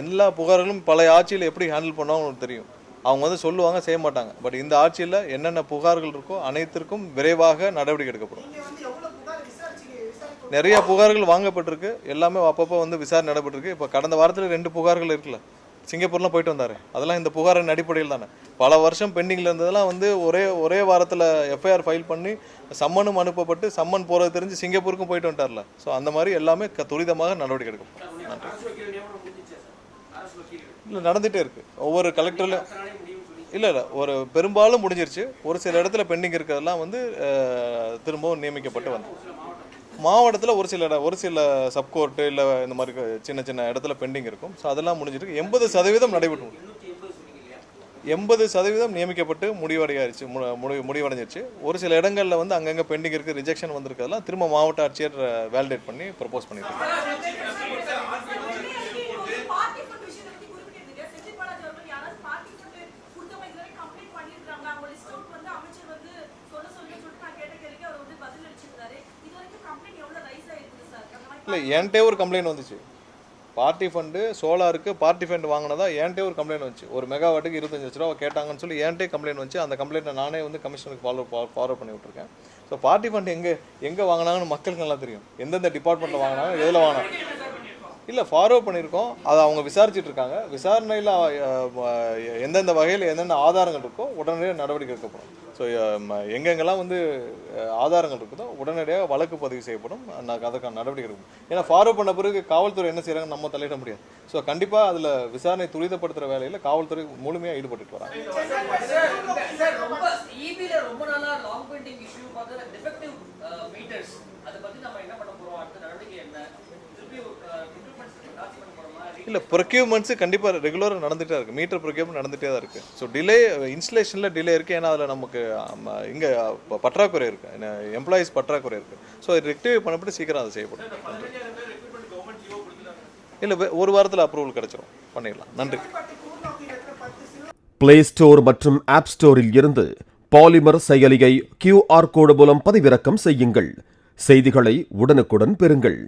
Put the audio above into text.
எல்லா புகார்களும் பழைய ஆட்சியில் எப்படி ஹேண்டில் பண்ணுவாங்கன்னு தெரியும். அவங்க வந்து சொல்லுவாங்க, செய்ய மாட்டாங்க. பட் இந்த ஆட்சியில் என்னென்ன புகார்கள் இருக்கோ அனைத்திற்கும் விரைவாக நடவடிக்கை எடுக்கப்படும். நிறைய புகார்கள் வாங்கப்பட்டிருக்கு, எல்லாமே அப்பப்போ வந்து விசாரணை நடைபெற்றிருக்கு. இப்போ கடந்த வாரத்தில் 2 புகார்கள் இருக்குல்ல, சிங்கப்பூர்லாம் போயிட்டு வந்தார், அதெல்லாம் இந்த புகாரின் அடிப்படையில் தானே. பல வருஷம் பெண்டிங்கில் இருந்ததெல்லாம் வந்து ஒரே வாரத்தில் எஃப்ஐஆர் ஃபைல் பண்ணி சம்மனும் அனுப்பப்பட்டு சம்மன் போகிறது தெரிஞ்சு சிங்கப்பூருக்கும் போயிட்டு வந்துட்டார்ல. ஸோ அந்த மாதிரி எல்லாமே துரிதமாக நடவடிக்கை எடுக்கும். இல்லை, நடந்துகிட்டே இருக்குது ஒவ்வொரு கலெக்டரில். இல்லை ஒரு பெரும்பாலும் முடிஞ்சிருச்சு. ஒரு சில இடத்துல பெண்டிங் இருக்கிறதெல்லாம் வந்து திரும்பவும் நியமிக்கப்பட்டு வந்து மாவட்டத்தில் ஒரு சில சப்கோர்ட்டு இல்லை இந்த மாதிரி சின்ன இடத்துல பெண்டிங் இருக்கும். ஸோ அதெல்லாம் முடிஞ்சிருக்கு. 80% நடைபெற்று 80% நியமிக்கப்பட்டு முடிவடைஞ்சிருச்சு. ஒரு சில இடங்களில் வந்து அங்கங்கே பெண்டிங் இருக்குது, ரிஜெக்ஷன் வந்திருக்கிறதெல்லாம் திரும்ப மாவட்ட ஆட்சியர் வேலிடேட் பண்ணி ப்ரப்போஸ் பண்ணியிருக்காங்க. இல்லை, என்கிட்டே ஒரு கம்ப்ளைண்ட் வந்துச்சு. பார்ட்டி ஃபண்டு சோலாருக்கு பார்ட்டி ஃபண்டு வாங்கினதா என்கிட்டே ஒரு கம்ப்ளைண்ட் வந்துச்சு. ஒரு மெகாவாட்டுக்கு 25 லட்ச ரூபா கேட்டாங்கன்னு சொல்லி என்கிட்டே கம்ப்ளைண்ட் வந்துச்சு. அந்த கம்ப்ளைண்ட்டை நானே வந்து கமிஷனுக்கு ஃபார்வர்ட் பண்ணி விட்டுருக்கேன். ஸோ பார்ட்டி ஃபண்ட் எங்கே வாங்கினாங்கன்னு மக்களுக்கு நல்லா தெரியும். எந்தெந்த டிபார்ட்மெண்ட்டில் வாங்கினாங்க, எதில் வாங்கினாங்க. இல்லை, ஃபார்வர்ட் பண்ணியிருக்கோம். அதை அவங்க விசாரிச்சுட்டு இருக்காங்க. விசாரணையில் எந்தெந்த வகையில் என்னென்ன ஆதாரங்கள் இருக்கோ உடனடியாக நடவடிக்கை எடுக்கப்படும். ஸோ எங்கெங்கெல்லாம் வந்து ஆதாரங்கள் இருக்குதோ உடனடியாக வழக்கு பதிவு செய்யப்படும். அதற்கான நடவடிக்கை எடுக்கும். ஏன்னா ஃபார்வர்ட் பண்ண பிறகு காவல்துறை என்ன செய்கிறாங்க நம்ம தலையிட முடியாது. ஸோ கண்டிப்பாக அதில் விசாரணை துரிதப்படுத்துகிற வேலையில் காவல்துறை முழுமையாக ஈடுபட்டு வராங்க. இல்லை, ப்ரொக்யூர்மெண்ட்ஸு கண்டிப்பாக ரெகுலராக நடந்துகிட்டே இருக்குது. மீட்டர் ப்ரொக்யூர்மெண்ட் நடந்துகிட்டே தான் இருக்குது. ஸோ டிலே, இன்ஸ்டலேஷனில் டிலே இருக்குது. ஏன்னா அதில் நமக்கு இங்கே பற்றாக்குறை இருக்குது, எம்ப்ளாயீஸ் பற்றாக்குறை இருக்குது. ஸோ அது ரெக்டிஃபை பண்ணப்பட்டு சீக்கிரம் அதை செய்யப்படும். இல்லை, ஒரு வாரத்தில் அப்ரூவல் கிடைச்சிடும், பண்ணிடலாம். நன்றி. பிளே ஸ்டோர் மற்றும் ஆப் ஸ்டோரில் இருந்து பாலிமர் செயலியை QR கோடு மூலம் பதிவிறக்கம் செய்யுங்கள். செய்திகளை உடனுக்குடன் பெறுங்கள்.